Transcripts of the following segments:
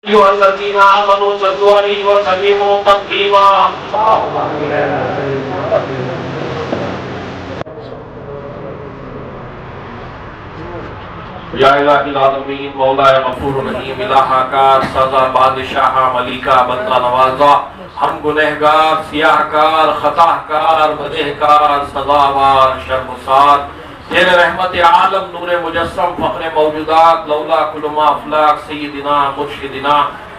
أيها الذين آمنوا صلوا عليه وسلموا تسليما. یا الہ العالمین مولا غفور رحیم الہ کار سزا بادشاہ ملیکہ بندہ نوازا ہم گنہگار سیاہ کار خطا کار بدہ کار سزاوار شرمسار تیرے رحمت عالم نور مجسم فخر موجودات لولا کل ما افلاک سیدنا مرشدنا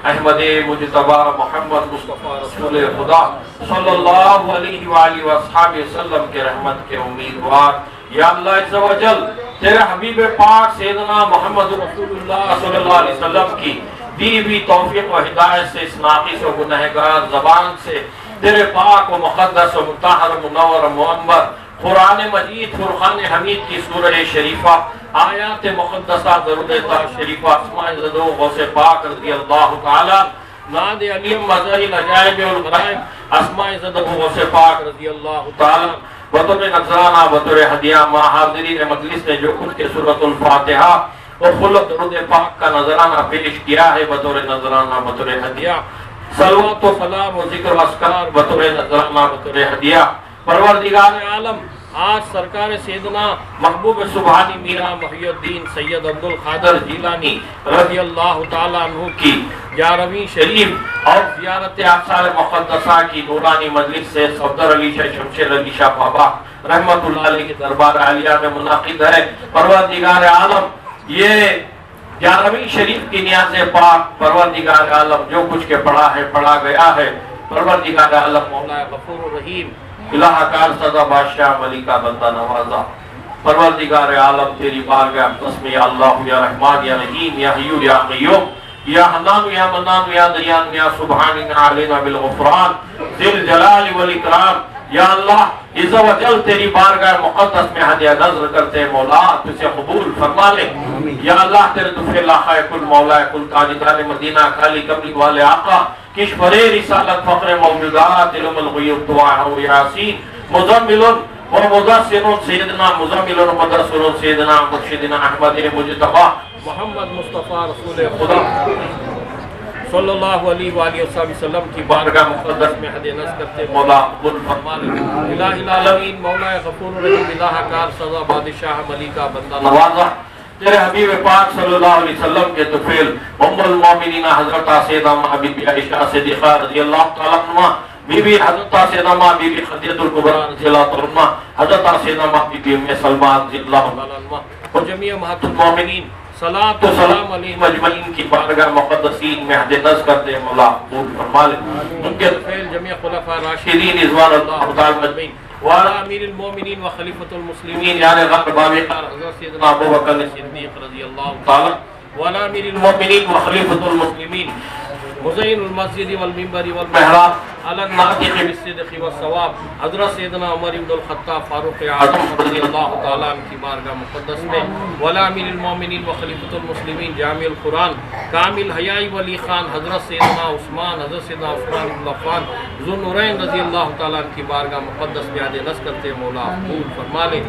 احمد مجتبی محمد مصطفیٰ رسول خدا صلی اللہ علیہ وآلہ وآلہ وسلم کے رحمت کے امیدوار یا اللہ عز و جل تیرے حبیب پاک سیدنا محمد رسول اللہ صلی اللہ علیہ وسلم کی دی ہوئی توفیق و ہدایت سے اس ناقص و گنہگار زبان سے تیرے پاک و مقدس و مطہر منور و معمر قرآن مجید فرقان حمید کی سورہ شریفہ آیات مقدسہ درود تاج شریفہ اسماء زدو غوث پاک رضی اللہ تعالی ناد علیم مظاہر العجائب والغرائب اسماء زدو غوث پاک رضی اللہ تعالی بطور نظرانہ بطور ہدیہ ماں حاضرین مجلس نے جو کچھ کے سورۃ الفاتحہ اور خلق درود پاک کا نظرانہ پیش کیا ہے بطور نظرانہ بطور ہدیہ صلوات و سلام و ذکر و اذکار بطور نظرانہ بطور ہدیہ پروردگار عالم آج سرکار سیدنا محبوب سبحانی میرا محی الدین سید عبدالقادر جیلانی رضی اللہ تعالیٰ عنہ کی 11ویں شریف اور زیارت آثار مقدسہ کی نورانی مجلس سے صفدر علی شاہ شمشیر علی شاہ بابا رحمت اللہ علیہ کے دربار عالیہ میں منعقد ہے۔ پروردگار عالم یہ 11ویں شریف کی نیاز پاک پروردگار عالم جو کچھ کے پڑھا گیا ہے پروردگار عالم مولا غفور رحیم الہ کار سزا بادشاہ ملیکہ بندہ نوازا پروردگار عالم تیری بارگاہ قسم یا اللہ یا رحمان یا رحیم یا حیو یا قیوم یا حنان یا منان یا دیان یا سبحان علینا بالغفران ذل جلال والاکرام یا اللہ عز و جل تیری بارگاہ مقدس میں ہدیہ نظر کرتے مولا تجھے قبول فرما لے یا اللہ تیرے دفع لاخہ کل مولا کل تاجدار مدینہ خالی کملی والے آقا کشف رسالت فخر موجودات علم الغیوب طواع و یاسین مزمل و مدثر سیدنا مزمل و مدثر سیدنا مرشدنا احمد مجتبی محمد مصطفیٰ رسول خدا صلی اللہ علیہ وآلہ وسلم کی بارگاہ مقدس میں حد نظر کرتے مولا قبول فرما لے. الہ العالمین مولا غفور رحیم الہ کار سزا بادشاہ ملیکہ بندہ نوازا تیرے حبیب پاک صلی اللہ علیہ وسلم کے طفیل ام المومنین حضرت سیدہ ماں بی بی عائشہ صدیقہ رضی اللہ تعالیٰ عنہ، بی بی حضرت سیدہ ماں بی بی خدیجہ الکبریٰ رضی اللہ تعالیٰ عنہ، حضرت سیدہ ماں بی بی ام سلمہ رضی اللہ تعالیٰ عنہ اور جمیع امہات المومنین صلاۃ و سلام علیہم اجمعین کی بارگاہ مقدسین میں حد نظر کرتے مولا قبول فرما لے. ان کے طفیل جمیع خلفاء راشدین رضوان اللہ تعالیٰ مجمعین وعلى امیر المومنین و خلیفۃ المسلمین یعنی غیر باوقار حضرت سیدنا ابو بکر صدیق رضی اللہ تعالی وعلى امیر المومنین و خلیفۃ المسلمین مزین المسجد والمنبر والمحراب علی الناطق بالصدق والصواب حضرت سیدنا عمر بن الخطاب فاروق اعظم رضی اللہ تعالیٰ عنہ کی بارگاہ مقدس میں وعلى امیر المومنین و خلیفۃ المسلمین جامع القرآن کامل حیائی ولی خان حضرت سیدنا عثمان بن عفان ذو النورین رضی اللہ تعالیٰ عنہ کی بارگاہ مقدس میں حد نظر کرتے مولا قبول فرما لے.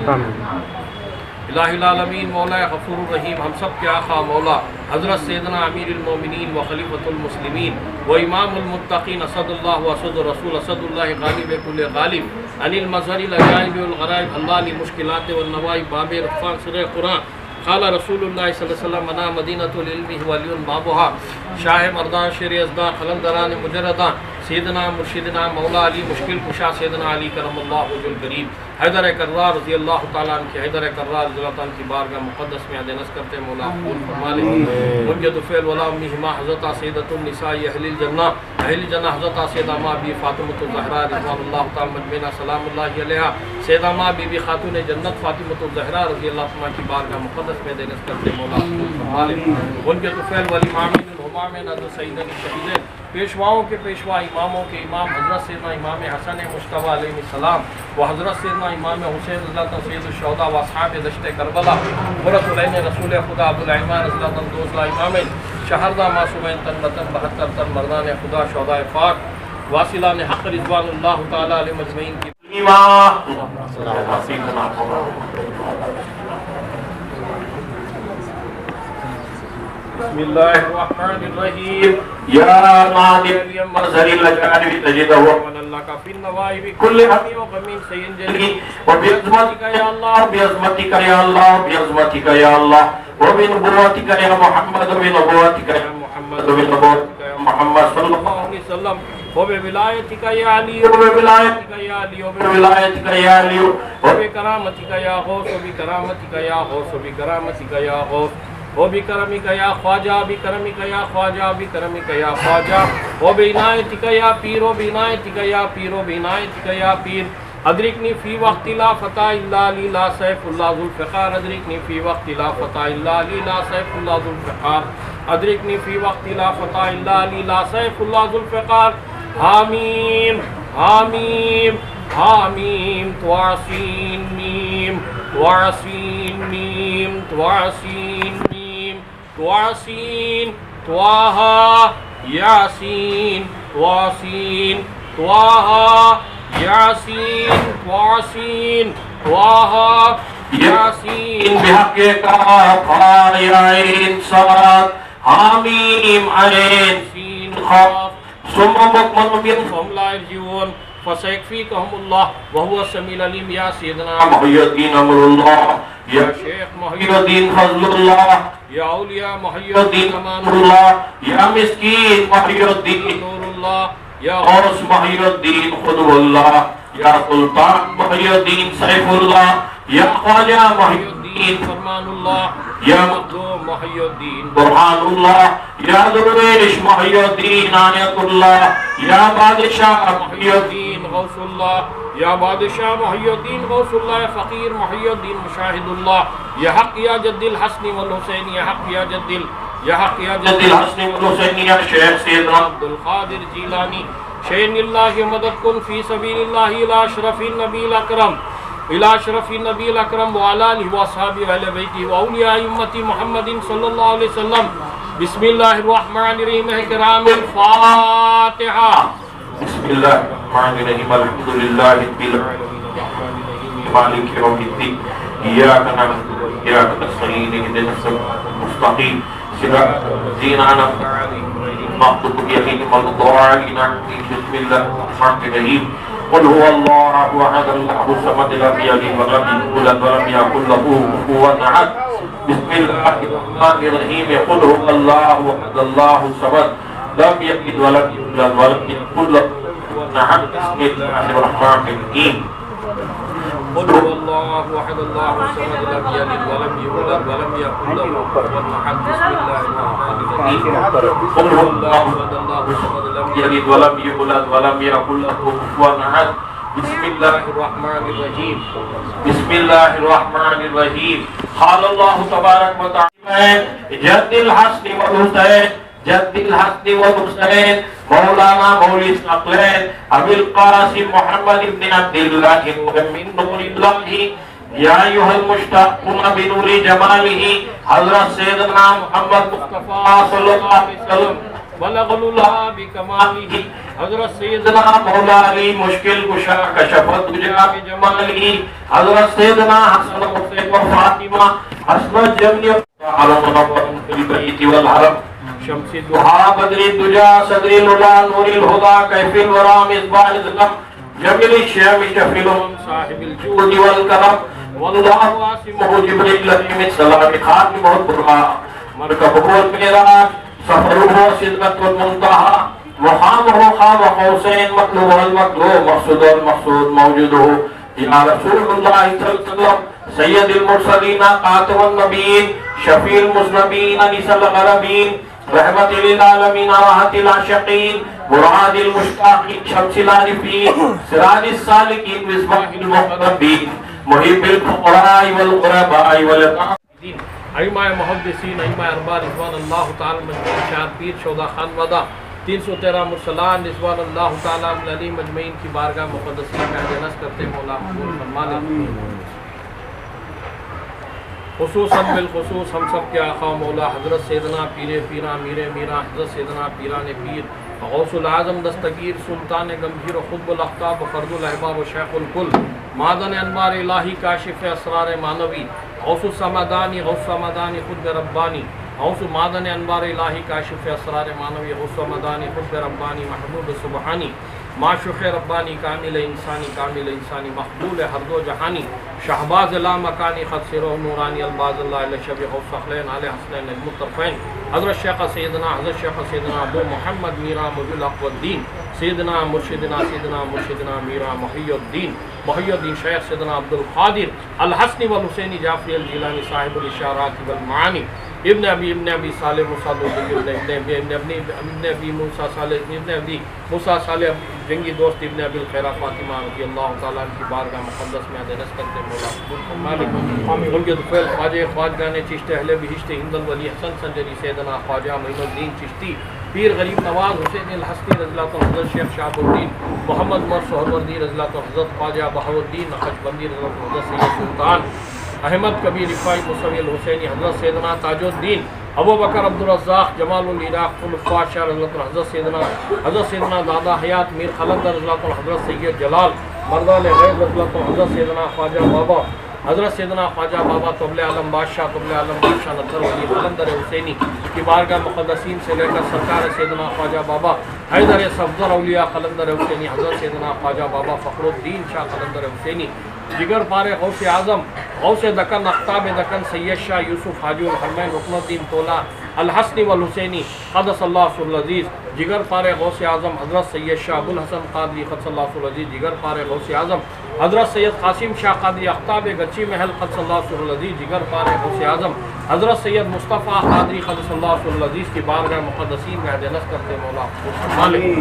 الہ العالمین مولا غفور الرحیم ہم سب کے آقا مولا حضرت سیدنا امیر المومنین و خلیفۃ المسلمین و امام المتقین اسد اللہ و اسد رسول اسد اللہ غالب کل غالب عن المظہر العجائب والغرائب اللہ لمشکلات والنوائب باب رفان سر قرآن قال رسول اللہ صلی اللہ علیہ وسلم منا مدینۃ العلم ولی بابها شاہ مردان شیر یزدان قلندران مجردان سیدنا مرشدنا مولا علی مشکل کشا سیدنا علی کرم اللہ وجہ الکریم حیدر کرار رضی اللہ تعالیٰ عنہ کی حیدر کرار رضی اللہ تعالیٰ عنہ کی بارگاہ مقدس میں حد نظر کرتے مولا قبول فرما لے. منجد فعل ولا امہما حضرت سیدۃ النساء اہل جنہ حضرت سیدہ ماں بی فاطمۃ الزہرا رضوان اللہ تعالیٰ مجمعین سلام اللہ علیہا سیدہ ماں بی بی خاتون جنت فاطمۃ الزہرا رضی اللہ تعالیٰ کی بارگاہ مقدس میں حد نظر کرتے مولا قبول فرما لے. منجد فعل والامامین الہمامین حضرت سیدنا الشہیدین پیشواؤں کے پیشوا اماموں کے امام حضرت سیدنا امام حسن مجتبی علیہ السلام و حضرت سیدنا امام حسین رضی اللہ عنہ سید الشہداء و اصحاب دشت کربلا قرۃ العین رسول خدا عبدالرحمن رضی اللہ عنہ دوسرا امامین شہردہ معصومین تن بتن 72 تن مردان خدا شہداء پاک واصلان حق رضوان اللہ تعالی علیہ مجمعین کی بسم اللہ الرحمن الرحیم یا مالک المظہر العجائب تجدہ من اللہ کا فی النوائب کل حمی و غمین سین جلی و بعظمتک یا اللہ بعظمتک یا اللہ بعظمتک یا اللہ و بنبوتک یا محمد و بنبوتک یا محمد و بنبوتک یا محمد صلی اللہ علیہ وسلم و بولایتک یا علی و بولایتک یا علی و بولایتک یا علی و بکرامتک یا غوث و بکرامتک یا غوث و بکرامتک یا غوث و بکرمک یا خواجہ بکرمک یا خواجہ بکرمک یا خواجہ و بعنایتک یا پیر و بعنایتک یا پیر و بعنایتک یا پیر ادرکنی فی وقت لا فتح الا علی لا سیف اللہ ذو الفقار ادرکنی فی وقت لا فتح الا علی لا سیف اللہ ذو الفقار ادرکنی فی وقت لا فتح الا علی لا سیف اللہ ذو الفقار. حامیم حامیم حامیم تواسین میم تواسین میم تواسین تواسین طواہا یاسین تواسین طواہا یاسین تواسین طواہا یاسین بحق کاف عین صاد حامیم عین سین خاف ثم بکمن بین فهم لا یرجعون فسيكفيكهم الله وهو السميع العليم. يا سيدنا محي الدين امر الله يا شيخ محي الدين فضل الله يا اولياء محي الدين امان الله يا مسكين محي الدين نور الله يا غوث محي الدين خذو الله يا سلطان محي الدين سيف الله يا خواجہ محي الدين فرمان الله يا مظلوم محي الدين برهان الله يا درویش محي الدين عنایت الله يا بادشاہ محي الدين غوث الله يا بادشاہ محي الدين غوث الله يا فقير محي الدين مشاهد الله يا حق يا جد الحسن والحسين يا حق يا جد يا حق يا جد الحسن والحسين يا شيخ سيدنا عبد القادر جيلاني شين الله مدد كن في سبيل الله الى اشرف النبي الاكرم الى اشرف النبي الاكرم وعلى اله واصحابه واهل بيته واولياء امه محمد صلى الله عليه وسلم بسم اللہ الرحمن الرحیم کرام الفاتحہ. بسم اللہ الرحمن الرحیم الحمد للہ رب العالمین مالک یوم الدین ایاک نعبد و ایاک نستعین اهدنا الصراط المستقیم صراط الذین انعمت علیہم غیر المغضوب علیہم ولا الضالین. بسم اللہ الرحمن الرحیم قل هو الله احد الله الصمد لم يلد ولم يولد ولم يكن له كفوا احد. بسم اللہ الرحمن الرحیم قل هو الله احد الله الصمد لم يلد ولم يولد ولم يكن له كفوا احد. بسم اللہ الرحمن الرحیم قل هو الله احد الله الصمد لم يلد ولم يولد ولم يكن له كفوا احد. بسم الله الرحمن الرحيم قل هو الله احد الله الصمد لم يلد ولم يولد ولم يكن له كفوا احد. بسم الله الرحمن الرحيم بسم الله الرحمن الرحيم قال الله تبارك وتعالى جد الحسن والحسين جد الحسن والحسين مولانا مولوی ثقلین ابی القاسم محمد بن عبد اللہ من نور اللہ یا ایھا المشتاقون بنور جمالہ حضرت سیدنا محمد مصطفیٰ صلی اللہ علیہ وسلم بلغ اللہ بکمالہ حضرت سیدنا مولا علی مشکل کشا کشف الدجا بجمالہ حضرت سیدنا حسن حسین و فاطمہ عصمت جمعی علم نور فی البیت والحرم شمس الضحى بدر الدجى صدر الهدى نور الهدى كيف الورى مصباح الظلام جميل الشام شفيع صاحب الجود والكرم والله عاصمه جبريل الذي من سلام خاتمه البرهاء مركبه المعراج سفره سدرة المنتهى مقامه قاب قوسين مطلوبه المطلوب مقصوده المقصود موجوده يا رسول الله صلى الله عليه وسلم سيد المرسلين خاتم النبيين شفيع المذنبين انس الغربين رحمت للعالمین راحت العاشقین مراد المشتاقین شمس العارفین سراج السالکین مصباح المقربین محب الفقراء والغرباء والقاعدین ائمہ محدثین ائمہ ارباب رضوان اللہ تعالی مجمعین شاہ پیر شودا خان ودا 313 مرسلان رضوان اللہ تعالی علیہ مجمعین کی بارگاہ مقدسین میں اجنس کرتے مولا قبول فرما لے. خصوصاً بالخصوص ہم سب کے آقا مولا حضرت سیدنا پیر پیرا میر میرا حضرت سیدنا پیران پیر غوث العظم دستگیر سلطان گمبھیر و خطب الاقطاب و فرد الاحباب و شیخ الکل معدن انوار الہی کاشف اسرار مانوی غوث السمدانی خود ربانی غوث معدن انوار الہی کاشف اسرار مانوی غوث السمدانی خود ربانی محبوب سبحانی معشوق ربانی کامل انسانی مقبول ہر دو جہانی شہباز لا مکانی خط سرو نورانی الباز اللہ علیہ شبی غوث اخلین علیہ حسنین نجم الطرفین حضرت شیخ سیدنا ابو محمد میرا مجل الحق والدین سیدنا مرشدنا میرا محی الدین شیخ سیدنا عبد القادر الحسنی والحسینی جعفری الجیلانی صاحب الاشارات والمعانی ابن ابی صالح ابن ابی موسیٰ صالح جنگی دوست ابن ابی الخیرہ فاطمہ رضی اللہ تعالیٰ کی بارگاہ مقدس میں ادنس کرتے مولا قبول فرما لے. ملک دفیل خواجہ خواجگان چشت اہل بہشت ہند الولی حسن سنجری سیدنا خواجہ معین الدین چشتی پیر غریب نواز حسین الحسنی رضی اللہ عنہ حضرت شیخ شہاب الدین محمد مر سہروردی رضی اللہ عنہ حضرت خواجہ بہاؤالدین نقشبندی رضی اللہ عنہ حضرت سید سلطان احمد کبیر رفاعی مصوی الحسینی حضرت سیدنا تاج الدین ابو بکر عبد الرزاق جمال العراق خلفاء شاہ رضی اللہ عنہ حضرت سیدنا دادا حیات میر خلندر رضی اللہ عنہ حضرت سید جلال مردان غیب رضی اللہ عنہ حضرت سیدنا خواجہ بابا طبل عالم بادشاہ نصر ولی خلندر حسینی کی بارگاہ مقدسین سے لے کر سرکار سیدنا خواجہ بابا حیدر صفدر اولیاء خلندر حسینی حضرت سیدنا خواجہ بابا فخر الدین شاہ خلندر حسینی جگر پارے غوث اعظم غوث دکن اقطاب دکن سید شاہ یوسف حاجی الحرمین رکن الدین تولا الحسنی والحسینی قدس اللہ سر العزیز جگر پارے غوث اعظم حضرت سید شاہ ابو الحسن قادری قدس اللہ سر العزیز جگر پارے غوث اعظم حضرت سید قاسم شاہ قادری اقطاب گچی محل قدس اللہ سر العزیز جگر پارے غوث اعظم حضرت سید مصطفیٰ قادری قدس اللہ سر العزیز کی بارگاہ مقدسین میں اجنس کرتے مولا مالک.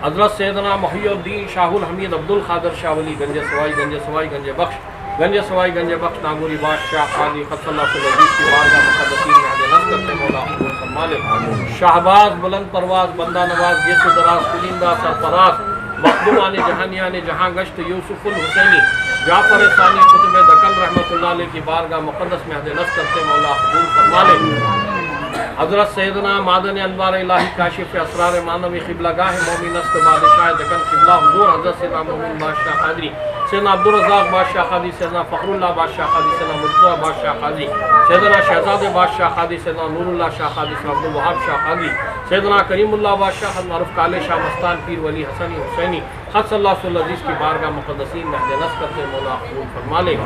حضرت سیدنا محی الدین شاہ الحمید عبد القادر شاہ ولی گنج سوائی گنج بخش ناگوری بادشاہ قاضی قدس اللہ سر العزیز کی بارگاہ مقدسین میں اجنس کرتے مولا مالک. شہباز بلند پرواز بندہ نواز گیس دراز کلندہ سرفراز مخدومان جہانیان جہاں گشت یوسف الحسینی جعفر ثانی قطب دکن رحمۃ اللہ علیہ کی بارگاہ مقدس میں اجنس کرتے مولا قبول فرما لے. حضرت سیدنا مادن انوار الہی کاشف اسرار مانوی قبلہ گاہ مومنست بادشاہ دکن قبلہ حضور حضرت سیدنا محمود بادشاہ قادری، سیدنا عبدالرزاق بادشاہ قادری، سیدنا فخر اللہ بادشاہ قادری، سیدنا مرتضیٰ بادشاہ قادری، سیدنا شہزاد بادشاہ قادری، سیدنا نور اللہ شاہ قادری، سیدنا عبدالوہاب شاہ قادری، سیدنا کریم اللہ بادشاہ خط معروف کالے شاہ مستان پیر ولی حسنی حسینی خط صلی اللہ علیہ وسلم کی بارگاہ مقدسین مہد نصر کرتے مولا قبول فرما لے۔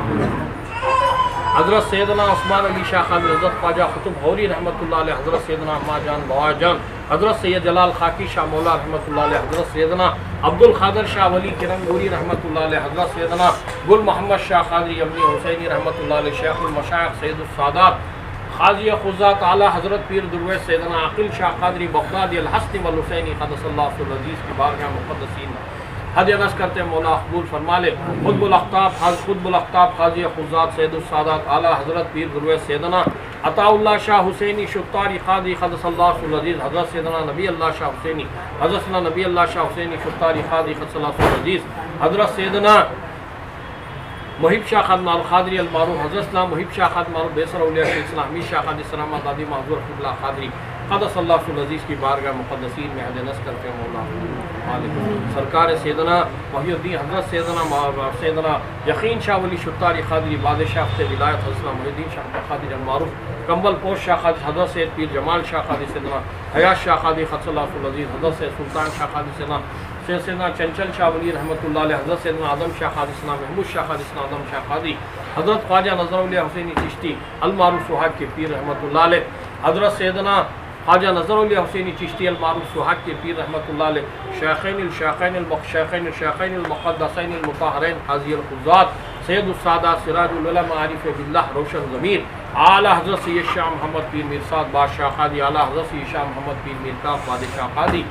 حضرت سیدنا عثمان علی شاہ قادری، حضرت خواجہ قطب غوری رحمۃ اللہ علیہ، حضرت سیدنا احمد جان بوا جان، حضرت سید جلال خاکی شاہ مولا رحمۃ اللہ علیہ، حضرت سیدنا عبد القادر شاہ ولی کرم گوری رحمۃ اللہ علیہ، حضرت سیدنا گل محمد شاہ قادری ابنی حسینی رحمۃ اللہ علیہ، شیخ المشائخ سید السادات قاضی خزات اعلیٰ حضرت پیر درویش سیدنا عقیل شاہ قادری بغدادی الحسنی والحسینی قدس اللہ علیہ العزیز کی بارگاہ مقدسین حد نس کرتے مولا قبول فرما لے۔ خطب الاقطاب قاضی خزات سید السادات اعلیٰ حضرت پیر درویش سیدنا عطا اللہ شاہ حسینی شفتاری قاضی قدس اللہ علیہ العزیز، حضرت سیدنا نبی اللہ شاہ حسینی، حضرت سیدنا نبی اللہ شاہ حسینی شفتاری قاضی قدس اللہ علیہ العزیز، حضرت سیدنا محب شاہ خادم القادری المعروف، حضرت اسلام محب شاہ خادم معروف بیسر اولیاء شیخ اسلام حمید شاہ قادری سلامہ دادی معذور قبلہ قادری قدس اللہ علیہ العزیز کی بارگاہ مقدسین میں حد نصر کرتے مولا سرکار سیدنا محی الدین حضرت سیدنا یقین شاہ ولی شتاری قادری بادشاہ ولایت حضرت محی الدین شاہ قادری المعروف کمبل پوش شاہ قادری، حضرت سید پیر جمال شاہ قادری، سیدنا حیات شاہ قادری قدس اللہ علیہ العزیز، حضرت سید سلطان شاہ قادری، سیدنا چنچل شاہ ولی رحمۃ اللہ علیہ، حضرت سیدنا آدم شاہ قادری، سیدنا محمود شاہ قادری، سیدنا آدم شاہ قادری، حضرت خواجہ نظر اولیاء حسینی چشتی المعروف سوہاگ کے پیر رحمۃ اللہ علیہ، حضرت سیدنا خواجہ نظر اولیاء حسینی چشتی المعروف سوہاگ کے پیر رحمۃ اللہ علیہ، شیخین المقدسین المطہرین قاضی القضات سید السادات سراج العلماء عارف باللہ روشن ضمیر اعلیٰ حضرت سید شاہ محمد پیر میرساد بادشاہ قادری، اعلیٰ حضرت سید شاہ محمد پیر میرکاف بادشاہ قادری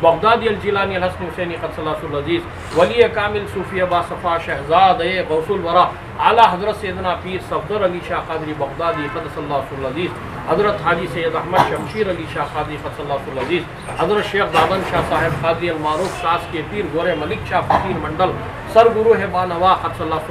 بغدادی الجیلانی الحسن حسینی قدس اللہ علیہ العزیز، ولی کامل صوفی باصفا شہزاد غوث الورا اعلیٰ حضرت سیدنا پیر صفدر علی شاہ قادری بغدادی قدس اللہ علیہ العزیز، حضرت حاجی سید احمد شمشیر علی شاہ قادری قدس اللہ علیہ العزیز، حضرت شیخ زادن شاہ صاحب قادری المعروف ساس کے پیر گورے ملک شاہ فقیر منڈل سر گروہ بانوا قدس اللہ علیہ،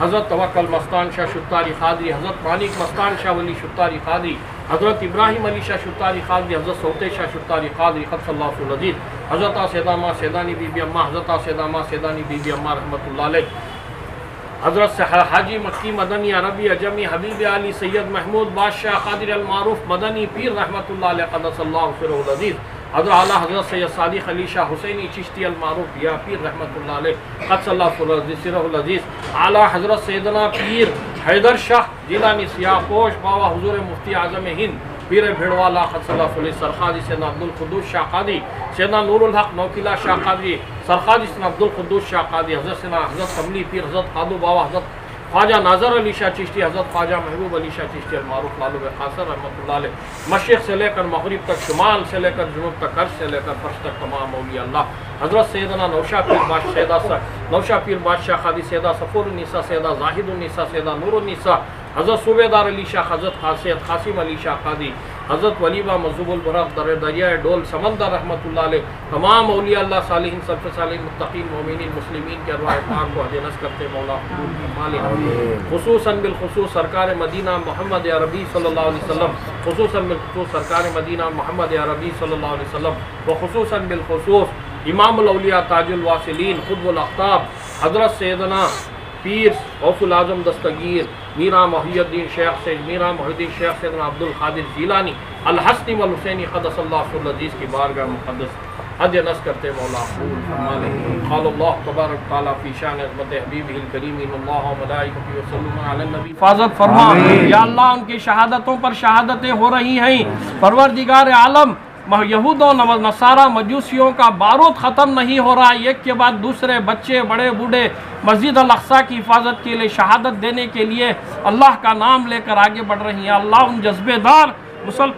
حضرت توکل مستان شاہ شتاری قادری، حضرت مالک مستان شاہ ولی شتاری قادری، حضرت ابراہیم علی شاہ شتاری قادری، حضرت سوتے شاہ شتاری قادری قدس اللہ علیہ العزیز، حضرت سیدامہ سیدانی بی بی اماں، حضرت سیدامہ سیدانی بی بی اماں رحمۃ اللہ علیہ، حضرت حاجی مکی مدنی عربی اجمی حبیب علی سید محمود بادشاہ قادری المعروف مدنی پیر رحمۃ اللہ علیہ قدس اللہ علیہ العزیز، حضرت اعلیٰ حضرت سید صادق علی شاہ حسینی چشتی المعروف یا پیر رحمۃ اللہ علیہ قدس اللہ علیہ العزیز، اعلیٰ حضرت سیدنا پیر حیدر شاہ جیلانی سیاہ پوش بابا حضور مفتی اعظم ہند پیر بھیڑوالا قدس اللہ علیہ سرخادی سیدنا عبد القدوس شاہ قادری، سیدنا نور الحق نوکیلا شاہ قادری سرخادی سیدنا عبد القدوس شاہ قادری، حضرت قملی پیر حضرت قادو بابا، حضرت خواجہ ناظر علی شاہ چشتی، حضرت خواجہ محبوب علی شاہ چشتی المعروف لالو قاصر رحمۃ اللہ علیہ، مشرق سے لے کر مغرب تک، شمال سے لے کر جنوب تک، عرش سے لے کر فرش تک تمام اولیاء اللہ، حضرت سیدنا نوشا پیر بادشاہ قادری، سیدہ صفور النساء، سیدہ زاہد النساء، سیدہ نور النساء، حضرت صوبیدار علی شاہ، حضرت سید قاسم علی شاہ قادری، حضرت ولیبہ مذہب البرق دریائے ڈول سمندر رحمۃ اللہ علیہ، تمام اولیاء اللہ صالحین سلف صالحین متقین مومنین مسلمین کے ارواح پاک کو حد نصر کرتے مولا خصوصاً بالخصوص سرکار مدینہ محمد عربی صلی اللہ علیہ وسلم، خصوصاً بالخصوص سرکار مدینہ محمد عربی صلی اللہ علیہ وسلم، وخصوصاً بالخصوص امام الاولیاء تاج الواصلین خطب الاقطاب حضرت سیدنا پیر غوث العظم دستگیر میرا محی الدین شیخ سیدنا عبد القادر جیلانی الحسنی والحسینی قدس اللہ علیہ العزیز کی بارگاہ مقدس حد نصر کرتے مولا قبول فرما لے۔ قال اللہ تبارک تعالیٰ فی شان عظمت حبیبہ الکریم ان اللہ و ملائکتہ یصلون علی النبی، حفاظت فرما یا اللہ، ان کی شہادتوں پر شہادتیں ہو رہی ہیں، پروردگار عالم یہود و نصارہ مجوسیوں کا بارود ختم نہیں ہو رہا، ایک کے بعد دوسرے بچے بڑے بوڑھے مسجد الاقصیٰ کی حفاظت کے لیے شہادت دینے کے لیے اللہ کا نام لے کر آگے بڑھ رہی ہیں۔ اللہ ان جذبے دار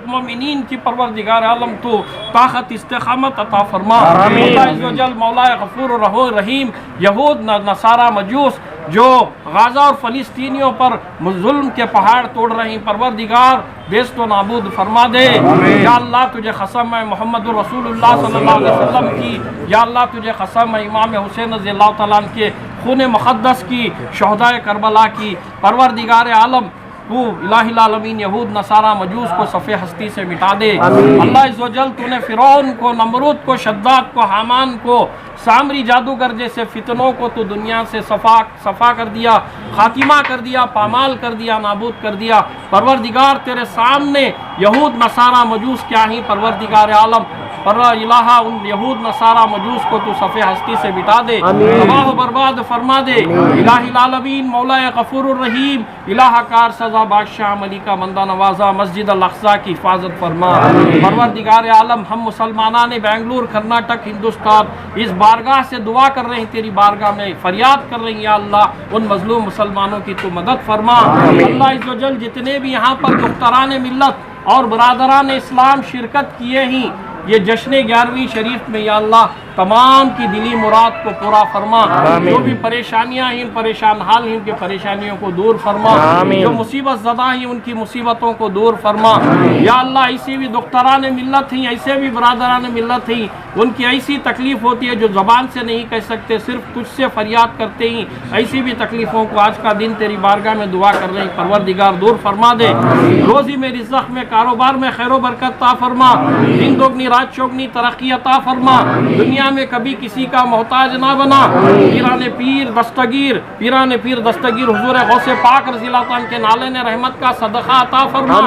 مومنین کی پروردگار عالم تو طاقت استقامت عطا فرما۔ مولا عز و جل مولا غفور و رحیم یہود نصارہ مجوس جو غزہ اور فلسطینیوں پر ظلم کے پہاڑ توڑ رہی، پروردگار بیست و نابود فرما دے۔ یا اللہ تجھے قسم ہے محمد رسول اللہ صلی اللہ علیہ وسلم کی، یا اللہ تجھے قسم ہے امام حسین رضی اللہ تعالیٰ عنہ کے خون مقدس کی، شہدائے کربلا کی، پروردگار عالم تو الہی العالمین یہود نصارہ مجوس کو صفِ ہستی سے مٹا دے۔ اللہ عز و جل تو نے فرعون کو، نمرود کو، شداد کو، حامان کو، سامری جادوگر جیسے فتنوں کو تو دنیا سے صفا کر دیا، خاتمہ کر دیا، پامال کر دیا، نابود کر دیا۔ پروردگار تیرے سامنے یہود نصارہ مجوس کیا ہی پروردگار عالم، الہا ان یہود نصارہ مجوس کو تو صفِ ہستی سے مٹا دے، تباہ و برباد فرما دے۔ الہی العالمین مولا غفور الرحیم، الہ کار سزا بادشاہ ملیکہ بندہ نوازا مسجد الاقصی کی حفاظت فرما۔ پروردگار عالم ہم مسلمانان بنگلور، کرناٹک، ہندوستان اس بارگاہ سے دعا کر رہے ہیں، تیری بارگاہ میں فریاد کر رہے ہیں، یا اللہ ان مظلوم مسلمانوں کی تو مدد فرما۔ اللہ عز و جل جتنے بھی یہاں پر دختران ملت اور برادران اسلام شرکت کیے ہیں یہ جشن 11ویں شریف میں، یا اللہ تمام کی دلی مراد کو پورا فرما۔ جو بھی پریشانیاں ہیں، پریشان حال ہیں، ان کی پریشانیوں کو دور فرما۔ جو مصیبت زدہ ہیں ان کی مصیبتوں کو دور فرما۔ یا اللہ ایسی بھی دختران ملت ہیں، ایسے بھی برادران ملت ہیں، ان کی ایسی تکلیف ہوتی ہے جو زبان سے نہیں کہہ سکتے، صرف تجھ سے فریاد کرتے ہیں، ایسی بھی تکلیفوں کو آج کا دن تیری بارگاہ میں دعا کر رہے ہیں، پروردگار دور فرما دے۔ روزی میں، رزق میں، کاروبار میں خیر و برکت عطا فرما، دن دوگنی رات چوگنی ترقی عطا فرما، دنیا میں کبھی کسی کا محتاج نہ بنا۔ پیران پیر دستگیر حضور غوث پاک رضی اللہ عنہ کے نالین رحمت کا صدقہ عطا فرما۔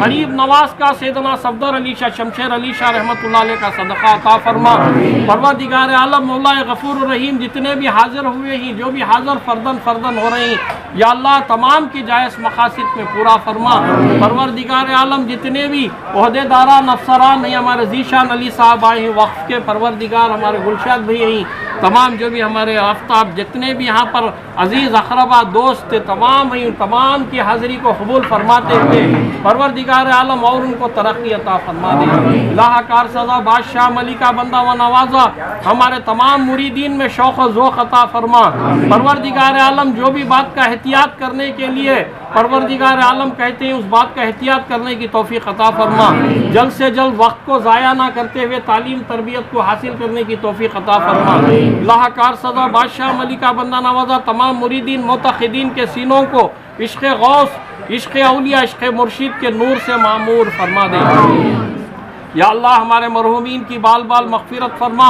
غریب نواز کا سیدنا صفدر علی شاہ، شمشیر علی شاہ رحمت اللہ علیہ کا صدقہ عطا فرما۔ پروردگار عالم مولا غفور الرحیم جتنے بھی حاضر ہوئے ہیں، جو بھی حاضر فردن ہو رہے ہیں، یا اللہ تمام کی جائز مقاصد میں پورا فرما۔ پروردگار عالم جتنے بھی عہدے داران افسران ہیں، ہمارے ذیشان علی صاحب آئے ہیں وقف کے، پروردگار ہمارے گلشاد بھی ہیں، تمام جو بھی ہمارے آفتاب جتنے بھی یہاں پر عزیز اقربا دوست تمام ہیں، تمام کی حاضری کو قبول فرماتے ہوئے پروردگار عالم اور ان کو ترقی عطا فرما دے۔ الہ کار سزا بادشاہ ملیکہ بندہ و نوازا ہمارے تمام مریدین میں شوق و ذوق عطا فرما۔ پروردگار عالم جو بھی بات کا احتیاط کرنے کے لیے پروردگار عالم کہتے ہیں اس بات کا احتیاط کرنے کی توفیق عطا فرما۔ جلد سے جلد وقت کو ضائع نہ کرتے ہوئے تعلیم تربیت کو حاصل کرنے کی توفیق عطا فرما۔ اللہ کار سزا بادشاہ ملیکہ بندہ نوازا تمام مریدین معتقدین کے سینوں کو عشق غوث، عشق اولیاء، عشق مرشد کے نور سے معمور فرما دے۔ یا اللہ ہمارے مرحومین کی بال مغفرت فرما۔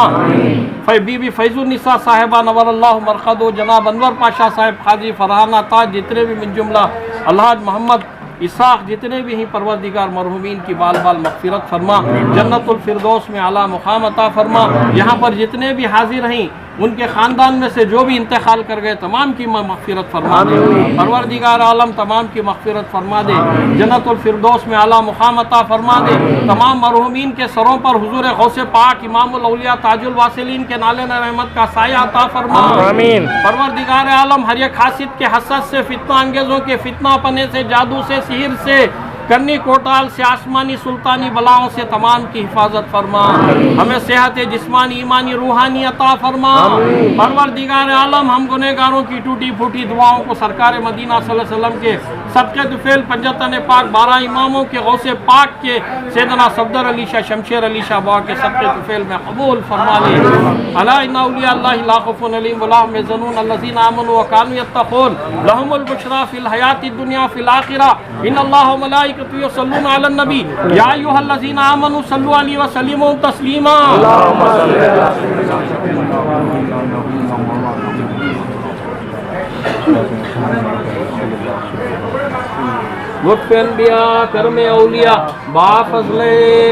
بی بی فیض النساء صاحبہ نور اللہ مرقدو، جناب انور پاشا صاحب، خاجی فرحانہ تاج، جتنے بھی من جملہ الحاج محمد اسحاق جتنے بھی ہیں، پروردگار مرحومین کی بال مغفرت فرما، جنت الفردوس میں اعلیٰ مقام عطا فرما۔ یہاں پر جتنے بھی حاضر ہیں ان کے خاندان میں سے جو بھی انتقال کر گئے تمام کی مغفرت فرما دے۔ پروردگار عالم تمام کی مغفرت فرما دے، جنت الفردوس میں اعلیٰ مقام عطا فرما دے۔ تمام مرحومین کے سروں پر حضور غوث پاک امام الاولیاء تاج الواصلین کے نالین رحمت کا سایہ عطا فرما۔ پروردگار عالم ہر ایک حاسد کے حسد سے، فتنہ انگیزوں کے فتنہ پنے سے، جادو سے، سحر سے، کرنی کوٹال سے، آسمانی سلطانی بلاؤں سے تمام کی حفاظت فرما۔ ہمیں صحت جسمانی، ایمانی، روحانی عطا فرما۔ پروردگار عالم ہم گنہگاروں کی ٹوٹی پھوٹی دعاؤں کو سرکار مدینہ صلی اللہ علیہ وسلم کے صدقے طفیل پنجتن پاک 12 اماموں کے غوث پاک کے سیدنا صفدر علی شاہ، شمشیر علی شاہ بابا کے صدقے طفیل میں قبول فرما لے۔ الا ان اولیاء اللہ لا خوف علیہم ولا هم يحزنون الذين آمنوا وكانوا يتقون لهم البشرى في الحیاة الدنیا في الآخرة ان اللہ وملائکته يصلون على النبي يا أيها الذين آمنوا صلوا عليه وسلموا تسليما۔ لطف انبیاء کرم اولیاء با فضل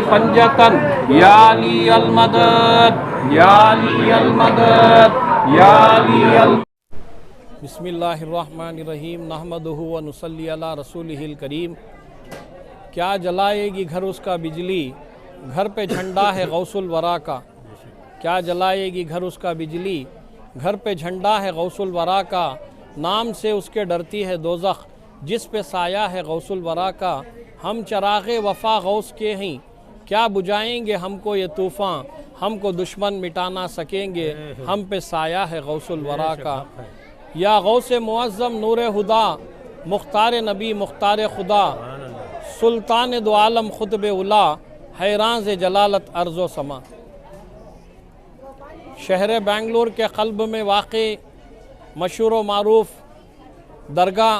پنجتن یا علی المدد یا علی المدد یا علی المدد۔ بسم اللہ الرحمن الرحیم، نحمدہ و نصلی علی رسولہ الکریم۔ کیا جلائے گی گھر اس کا بجلی، گھر پہ جھنڈا ہے غوث الورا کا۔ کیا جلائے گی گھر اس کا بجلی، گھر پہ جھنڈا ہے غوث الورا کا۔ نام سے اس کے ڈرتی ہے دوزخ، جس پہ سایہ ہے غوث الورا کا۔ ہم چراغ وفا غوث کے ہیں، کیا بجھائیں گے ہم کو یہ طوفان، ہم کو دشمن مٹا نہ سکیں گے، ہم پہ سایہ ہے غوث الورا کا۔ یا غوث معظم نور خدا، مختار نبی مختار خدا، سلطان دو عالم خطب اولا، حیران ز جلالت ارض و سما۔ شہر بنگلور کے قلب میں واقع مشہور و معروف درگاہ